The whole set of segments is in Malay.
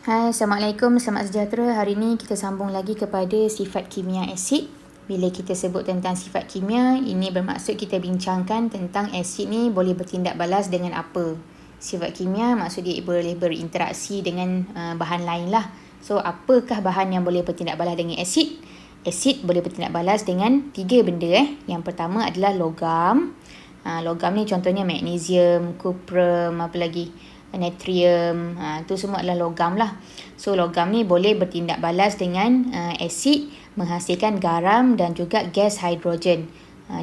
Hai, Assalamualaikum, selamat sejahtera. Hari ini kita sambung lagi kepada sifat kimia asid. Bila kita sebut tentang sifat kimia, ini bermaksud kita bincangkan tentang asid ni boleh bertindak balas dengan apa. Sifat kimia maksud dia boleh berinteraksi dengan bahan lain lah. So, apakah bahan yang boleh bertindak balas dengan asid? Asid boleh bertindak balas dengan 3 benda. Yang pertama adalah logam. Logam ni contohnya magnesium, kuprum, apa lagi? Natrium, tu semua adalah logam lah. So logam ni boleh bertindak balas dengan asid, menghasilkan garam dan juga gas hidrogen.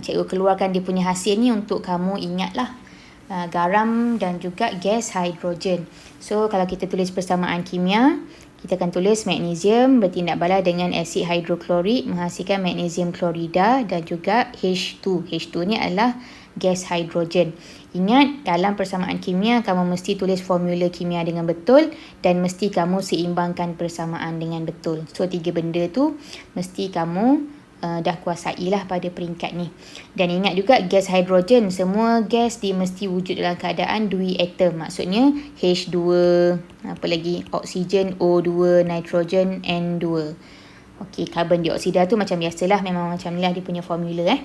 Cikgu keluarkan dia punya hasil ni untuk kamu ingat lah. Garam dan juga gas hidrogen. So kalau kita tulis persamaan kimia, kita akan tulis magnesium bertindak balas dengan asid hidroklorik menghasilkan magnesium klorida dan juga H2. H2 ni adalah gas hidrogen. Ingat, dalam persamaan kimia, kamu mesti tulis formula kimia dengan betul dan mesti kamu seimbangkan persamaan dengan betul. So, 3 benda tu mesti kamu dah kuasai lah pada peringkat ni. Dan ingat juga gas hidrogen, semua gas dia mesti wujud dalam keadaan duiatom. Maksudnya H2, apa lagi, oksigen O2, nitrogen N2. Okey, karbon dioksida tu macam biasalah, memang macam ni lah dia punya formula.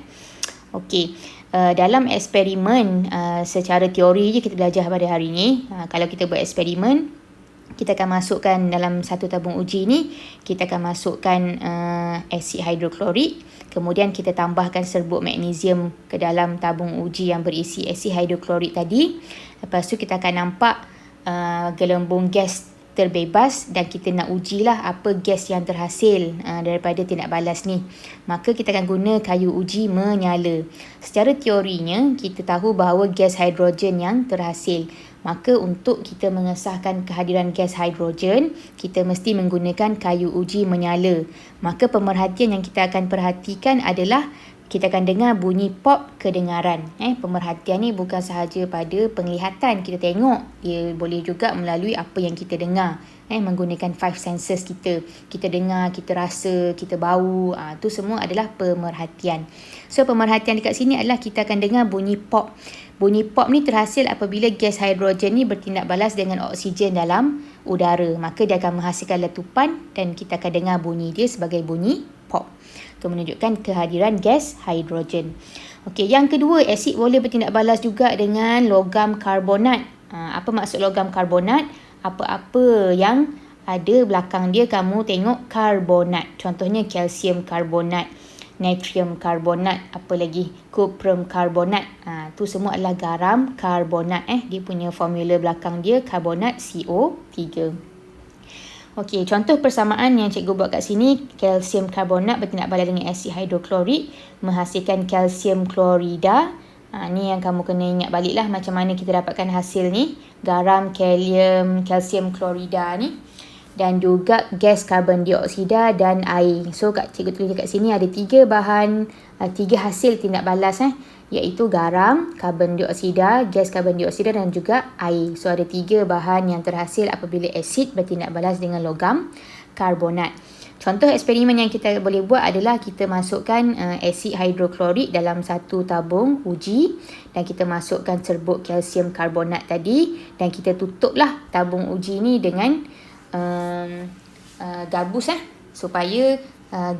Okey, dalam eksperimen secara teori je kita belajar pada hari ni. Kalau kita buat eksperimen, kita akan masukkan dalam satu tabung uji ni, kita akan masukkan asid hidroklorik, kemudian kita tambahkan serbuk magnesium ke dalam tabung uji yang berisi asid hidroklorik tadi. Lepas tu kita akan nampak gelembung gas terbebas dan kita nak ujilah apa gas yang terhasil daripada tindak balas ni. Maka kita akan guna kayu uji menyala. Secara teorinya, kita tahu bahawa gas hidrogen yang terhasil. Maka untuk kita mengesahkan kehadiran gas hidrogen, kita mesti menggunakan kayu uji menyala. Maka pemerhatian yang kita akan perhatikan adalah kita akan dengar bunyi pop kedengaran. Pemerhatian ni bukan sahaja pada penglihatan kita tengok, dia boleh juga melalui apa yang kita dengar. Menggunakan 5 senses kita. Kita dengar, kita rasa, kita bau. Tu semua adalah pemerhatian. So pemerhatian dekat sini adalah kita akan dengar bunyi pop. Bunyi pop ni terhasil apabila gas hidrogen ni bertindak balas dengan oksigen dalam udara. Maka dia akan menghasilkan letupan dan kita akan dengar bunyi dia sebagai bunyi pop. Itu menunjukkan kehadiran gas hidrogen. Okey, yang kedua, asid boleh bertindak balas juga dengan logam karbonat. Apa maksud logam karbonat? Apa-apa yang ada belakang dia kamu tengok karbonat. Contohnya kalsium karbonat, natrium karbonat, apa lagi? Kuprum karbonat. Tu semua adalah garam karbonat. Dia punya formula belakang dia karbonat CO3. Okey, contoh persamaan yang cikgu buat kat sini, kalsium karbonat bertindak balas dengan asid hidroklorik menghasilkan kalsium klorida. Ni yang kamu kena ingat balik lah macam mana kita dapatkan hasil ni. Garam, kalium, kalsium klorida ni. Dan juga gas karbon dioksida dan air. So cikgu tulis kat sini ada 3 bahan, 3 hasil tindak balas iaitu garam, karbon dioksida, gas karbon dioksida dan juga air. So ada 3 bahan yang terhasil apabila asid bertindak balas dengan logam karbonat. Contoh eksperimen yang kita boleh buat adalah kita masukkan asid hidroklorik dalam satu tabung uji dan kita masukkan serbuk kalsium karbonat tadi dan kita tutuplah tabung uji ni dengan gabus supaya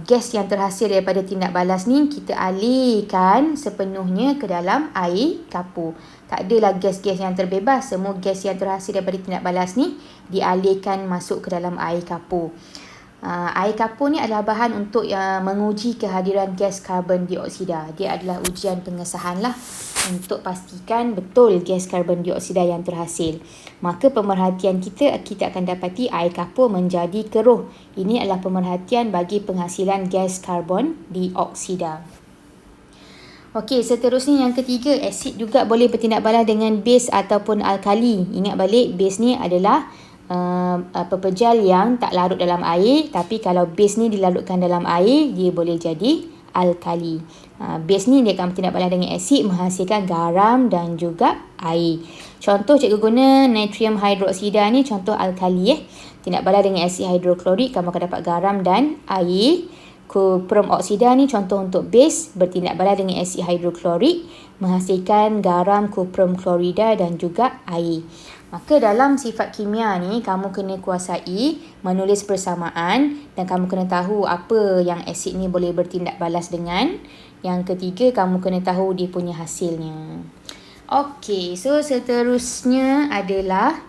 gas yang terhasil daripada tindak balas ni kita alihkan sepenuhnya ke dalam air kapur. Tak adalah gas-gas yang terbebas, semua gas yang terhasil daripada tindak balas ni dialihkan masuk ke dalam air kapur. Air kapur ni adalah bahan untuk menguji kehadiran gas karbon dioksida. Dia adalah ujian pengesahan lah untuk pastikan betul gas karbon dioksida yang terhasil. Maka pemerhatian kita akan dapati air kapur menjadi keruh. Ini adalah pemerhatian bagi penghasilan gas karbon dioksida. Okey, seterusnya yang ketiga, asid juga boleh bertindak balas dengan base ataupun alkali. Ingat balik, base ni adalah pepejal yang tak larut dalam air, tapi kalau base ni dilarutkan dalam air, dia boleh jadi alkali. Base ni dia akan bertindak balas dengan asid menghasilkan garam dan juga air. Contoh cikgu guna natrium hidroksida ni contoh alkali. Tindak balas dengan asid hidroklorik, kamu akan dapat garam dan air. Kuprum oksida ni contoh untuk base, bertindak balas dengan asid hidroklorik menghasilkan garam, kuprum klorida dan juga air. Maka dalam sifat kimia ni, kamu kena kuasai menulis persamaan dan kamu kena tahu apa yang asid ni boleh bertindak balas dengan. Yang ketiga, kamu kena tahu dia punya hasilnya. Okey, so seterusnya adalah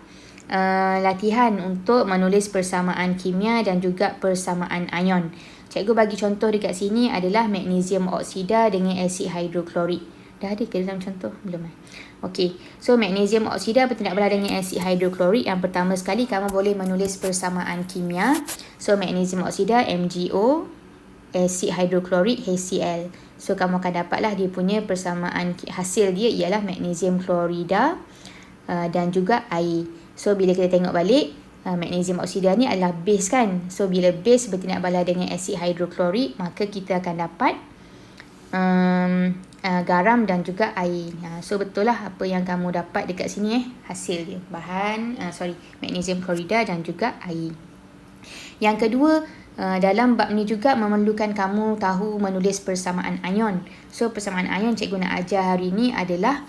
latihan untuk menulis persamaan kimia dan juga persamaan ion. Cikgu bagi contoh dekat sini adalah magnesium oksida dengan asid hidroklorik. Dah ada ke dalam contoh? Belum. Okey, so magnesium oksida bertindak balas dengan asid hidroklorik. Yang pertama sekali, kamu boleh menulis persamaan kimia. So magnesium oksida MgO, asid hidroklorik HCl. So kamu akan dapatlah dia punya persamaan hasil dia ialah magnesium klorida dan juga air. So bila kita tengok balik, magnesium oksida ni adalah base kan. So bila base bertindak balas dengan asid hidroklorik, maka kita akan dapat garam dan juga air. So betul lah apa yang kamu dapat dekat sini hasil dia. Magnesium klorida dan juga air. Yang kedua, dalam bab ni juga memerlukan kamu tahu menulis persamaan ion. So persamaan ion cikgu nak ajar hari ni adalah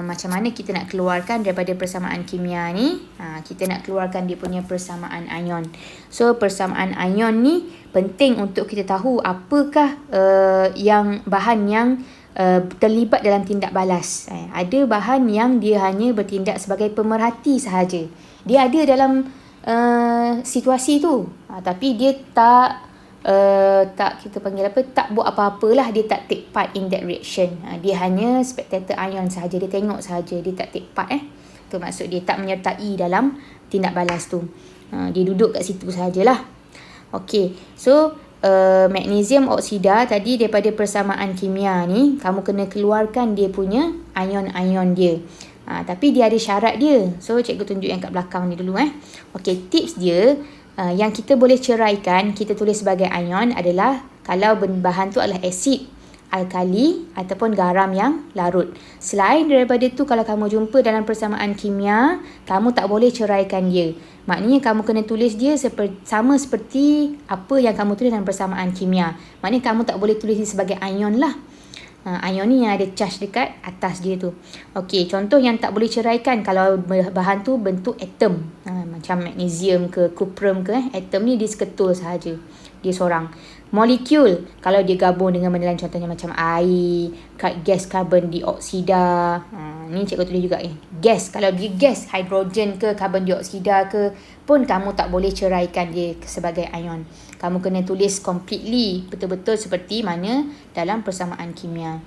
macam mana kita nak keluarkan daripada persamaan kimia ni. Kita nak keluarkan dia punya persamaan ion. So persamaan ion ni penting untuk kita tahu apakah yang bahan yang terlibat dalam tindak balas. Ada bahan yang dia hanya bertindak sebagai pemerhati sahaja. Dia ada dalam situasi tu, tapi dia tak kita panggil apa, tak buat apa-apalah, dia tak take part in that reaction. Dia hanya spectator ion sahaja, dia tengok sahaja, dia tak take part tu maksud dia tak menyertai dalam tindak balas tu. Dia duduk kat situ sahajalah. Okey, so magnesium oksida tadi daripada persamaan kimia ni kamu kena keluarkan dia punya ion-ion dia. Tapi dia ada syarat dia. So cikgu tunjuk yang kat belakang ni dulu. Okey, tips dia yang kita boleh ceraikan, kita tulis sebagai ion adalah kalau bahan tu adalah asid, alkali ataupun garam yang larut. Selain daripada tu, kalau kamu jumpa dalam persamaan kimia, kamu tak boleh ceraikan dia. Maknanya kamu kena tulis dia sama seperti apa yang kamu tulis dalam persamaan kimia. Maknanya kamu tak boleh tulis dia sebagai ion lah. Ion ni yang ada charge dekat atas dia tu. Okey, contoh yang tak boleh ceraikan kalau bahan tu bentuk atom. Macam magnesium ke cuprum ke, atom ni dia seketul sahaja. Dia seorang. Molekul, kalau dia gabung dengan benda lain, contohnya macam air, gas karbon dioksida. Ni cikgu tulis juga gas, kalau dia gas hidrogen ke karbon dioksida ke pun kamu tak boleh ceraikan dia sebagai ion. Kamu kena tulis completely, betul-betul seperti mana dalam persamaan kimia.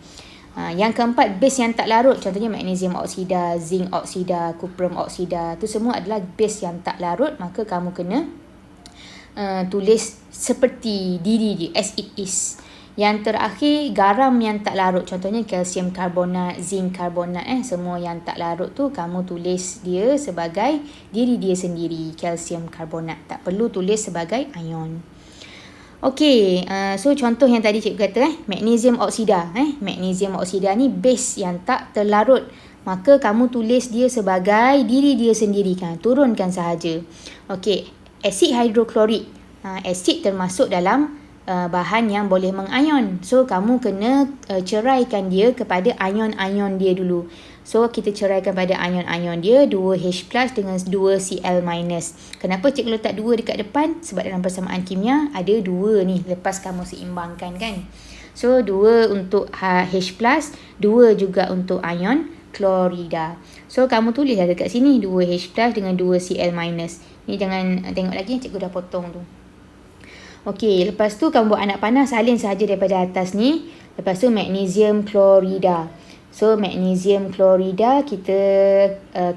Yang keempat, base yang tak larut. Contohnya magnesium oksida, zinc oksida, cuprum oksida. Tu semua adalah base yang tak larut. Maka kamu kena tulis seperti diri dia, as it is. Yang terakhir, garam yang tak larut. Contohnya kalsium karbonat, zinc karbonat. Semua yang tak larut tu kamu tulis dia sebagai diri dia sendiri, kalsium karbonat. Tak perlu tulis sebagai ion. Okey, so contoh yang tadi cikgu kata magnesium oksida. Magnesium oksida ni base yang tak terlarut. Maka kamu tulis dia sebagai diri dia sendiri kan. Turunkan sahaja. Okey, asid hidroklorik. Asid termasuk dalam bahan yang boleh mengion. So kamu kena ceraikan dia kepada ion-ion dia dulu. So kita ceraikan pada ion-ion dia 2H+ dengan 2Cl-. Kenapa cikgu letak 2 dekat depan? Sebab dalam persamaan kimia ada 2 ni, lepas kamu seimbangkan kan. So 2 untuk H+, 2 juga untuk ion klorida. So kamu tulislah dekat sini 2H+ dengan 2Cl-. Ni jangan tengok lagi, cikgu dah potong tu. Okey, lepas tu kamu buat anak panah, salin sahaja daripada atas ni. Lepas tu magnesium klorida. So magnesium klorida kita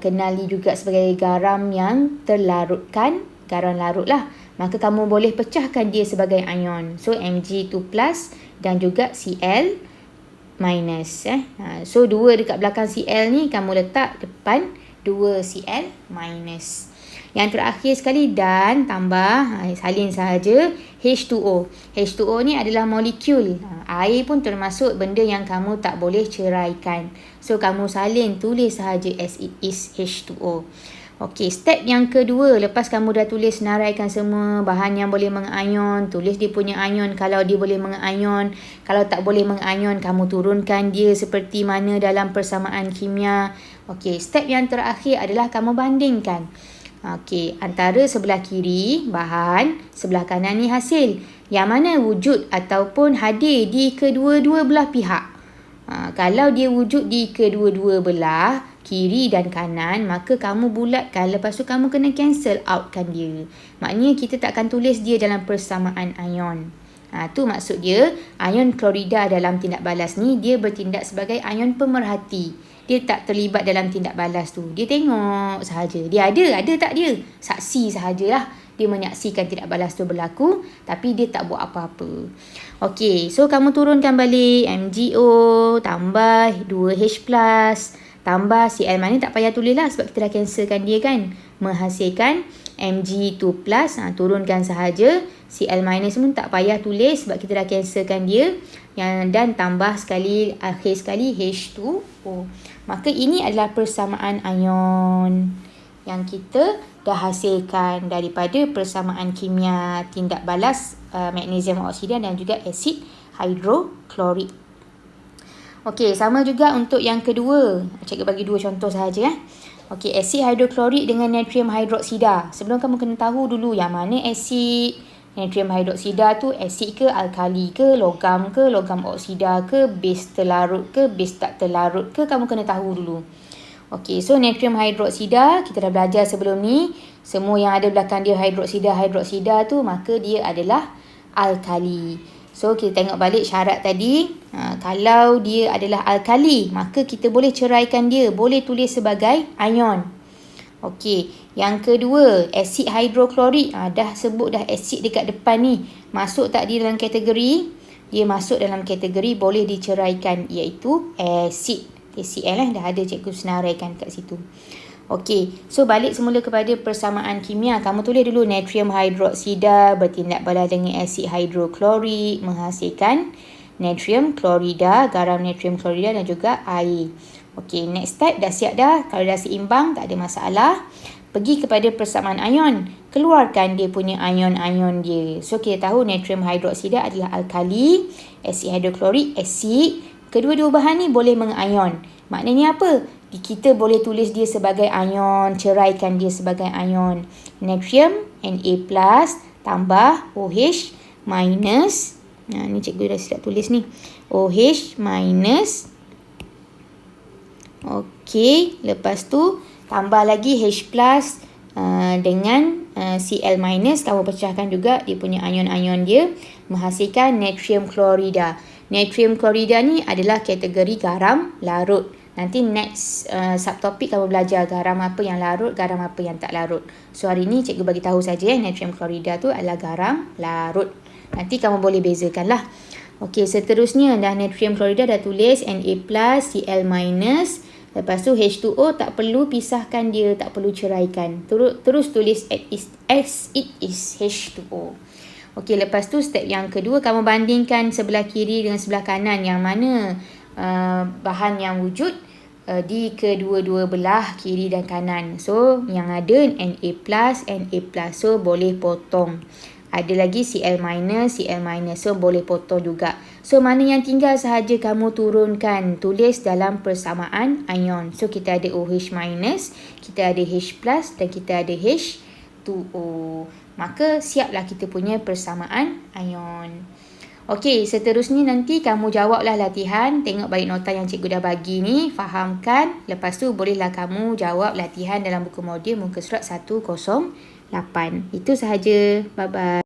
kenali juga sebagai garam yang terlarutkan, garam larut lah. Maka kamu boleh pecahkan dia sebagai ion. So Mg2+ dan juga Cl-. So 2 dekat belakang Cl ni kamu letak depan 2Cl-. Yang terakhir sekali, dan tambah salin sahaja H2O. H2O ni adalah molekul. Air pun termasuk benda yang kamu tak boleh ceraikan. So kamu salin, tulis sahaja as it is H2O. Okey, step yang kedua, lepas kamu dah tulis naraikan semua bahan yang boleh mengion, tulis dia punya ion kalau dia boleh mengion. Kalau tak boleh mengion, kamu turunkan dia seperti mana dalam persamaan kimia. Okey, step yang terakhir adalah kamu bandingkan. Okey, antara sebelah kiri bahan, sebelah kanan ni hasil. Yang mana wujud ataupun hadir di kedua-dua belah pihak. Kalau dia wujud di kedua-dua belah, kiri dan kanan, maka kamu bulatkan. Lepas tu kamu kena cancel outkan dia. Maknanya kita tak akan tulis dia dalam persamaan ion. Tu maksud dia, ion klorida dalam tindak balas ni, dia bertindak sebagai ion pemerhati. Dia tak terlibat dalam tindak balas tu. Dia tengok sahaja. Dia ada tak dia? Saksi sahajalah. Dia menyaksikan tindak balas tu berlaku, tapi dia tak buat apa-apa. Okey, so kamu turunkan balik MgO tambah 2H+, tambah Cl- tak payah tulis lah sebab kita dah cancelkan dia kan. Menghasilkan Mg2+, turunkan sahaja. Cl- pun tak payah tulis sebab kita dah cancelkan dia. Dan tambah sekali, akhir sekali H2O. Maka ini adalah persamaan ion yang kita dah hasilkan daripada persamaan kimia tindak balas magnesium oksida dan juga asid hidroklorik. Okey, sama juga untuk yang kedua. Cikgu bagi dua contoh sahaja. Okey, asid hidroklorik dengan natrium hidroksida. Sebelum kamu kena tahu dulu yang mana asid natrium hidroksida tu, asid ke, alkali ke, logam oksida ke, base terlarut ke, base tak terlarut ke, kamu kena tahu dulu. Okey, so natrium hidroksida kita dah belajar sebelum ni. Semua yang ada belakang dia hidroksida tu, maka dia adalah alkali. So kita tengok balik syarat tadi. Kalau dia adalah alkali, maka kita boleh ceraikan dia, boleh tulis sebagai ion. Okey, yang kedua, asid hidroklorik. Dah sebut dah asid dekat depan ni. Masuk tak dia dalam kategori? Dia masuk dalam kategori boleh diceraikan, iaitu asid. ACL dah ada cikgu senaraikan kat situ. Okey, so balik semula kepada persamaan kimia. Kamu tulis dulu natrium hidroksida bertindak balas dengan asid hidroklorik menghasilkan natrium klorida, garam natrium klorida dan juga air. Okey, next step dah siap dah. Kalau dah seimbang tak ada masalah. Pergi kepada persamaan ion. Keluarkan dia punya ion-ion dia. So kita tahu natrium hidroksida adalah alkali, asid hidroklorik asid. Kedua-dua bahan ni boleh mengion. Maknanya apa? Kita boleh tulis dia sebagai ion, ceraikan dia sebagai ion. Natrium Na+ tambah OH minus. Ni cikgu dah siap tulis ni. OH minus. Okey, lepas tu tambah lagi H+ dengan Cl-. Kamu pecahkan juga dia punya ion-ion dia menghasilkan natrium klorida. Natrium klorida ni adalah kategori garam larut. Nanti next subtopik kamu belajar garam apa yang larut, garam apa yang tak larut. So hari ni cikgu bagi tahu saja natrium klorida tu adalah garam larut. Nanti kamu boleh bezakan lah. Okey, seterusnya dah natrium klorida dah tulis Na+, Cl-. Lepas tu H2O tak perlu pisahkan dia, tak perlu ceraikan. Terus tulis as it is H2O. Okey, lepas tu step yang kedua, kamu bandingkan sebelah kiri dengan sebelah kanan. Yang mana bahan yang wujud di kedua-dua belah kiri dan kanan. So, yang ada Na+. So, boleh potong. Ada lagi Cl-, so boleh potong juga. So, mana yang tinggal sahaja kamu turunkan. Tulis dalam persamaan ion. So, kita ada OH-, kita ada H+, dan kita ada H2O. Maka siaplah kita punya persamaan ion. Okey, seterusnya nanti kamu jawablah latihan. Tengok balik nota yang cikgu dah bagi ni. Fahamkan. Lepas tu bolehlah kamu jawab latihan dalam buku modul muka surat 108. Itu sahaja. Bye-bye.